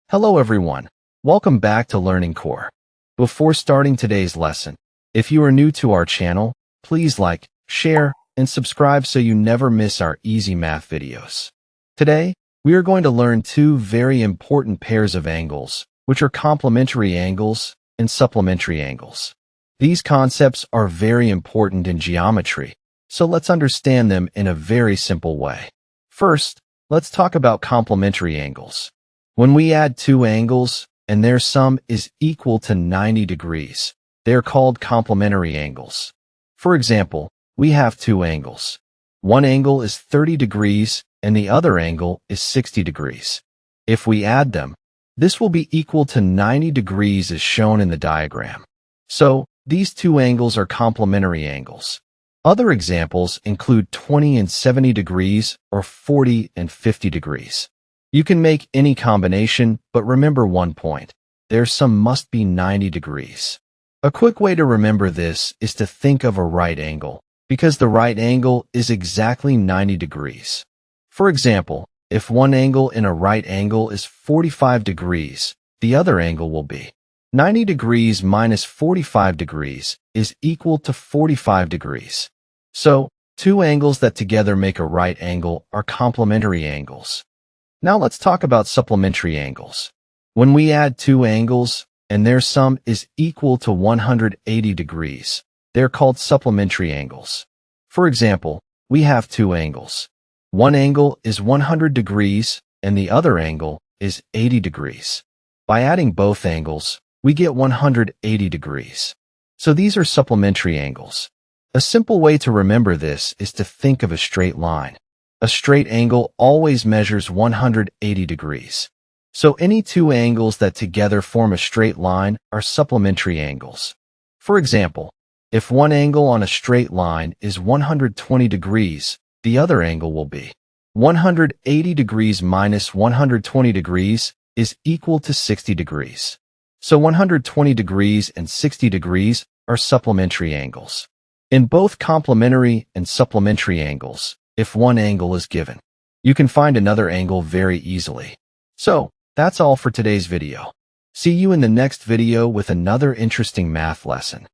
Hello everyone, welcome back to Learning Core. Before starting today's lesson, if you are new to our channel, please like, share, and subscribe so you never miss our easy math videos. Today, we are going to learn two very important pairs of angles, which are complementary angles and supplementary angles. These concepts are very important in geometry, so let's understand them in a very simple way. First, let's talk about complementary angles. When we add two angles and their sum is equal to 90 degrees, they are called complementary angles. For example, we have two angles. One angle is 30 degrees and the other angle is 60 degrees. If we add them, this will be equal to 90 degrees as shown in the diagram. So, these two angles are complementary angles. Other examples include 20 and 70 degrees or 40 and 50 degrees. You can make any combination, but remember one point. Their sum must be 90 degrees. A quick way to remember this is to think of a right angle, because the right angle is exactly 90 degrees. For example, if one angle in a right angle is 45 degrees, the other angle will be 90 degrees minus 45 degrees is equal to 45 degrees. So, two angles that together make a right angle are complementary angles. Now let's talk about supplementary angles. When we add two angles and their sum is equal to 180 degrees, they're called supplementary angles. For example, we have two angles. One angle is 100 degrees and the other angle is 80 degrees. By adding both angles, we get 180 degrees. So these are supplementary angles. A simple way to remember this is to think of a straight line. A straight angle always measures 180 degrees. So any two angles that together form a straight line are supplementary angles. For example, if one angle on a straight line is 120 degrees, the other angle will be 180 degrees minus 120 degrees is equal to 60 degrees. So 120 degrees and 60 degrees are supplementary angles. In both complementary and supplementary angles, if one angle is given, you can find another angle very easily. So, that's all for today's video. See you in the next video with another interesting math lesson.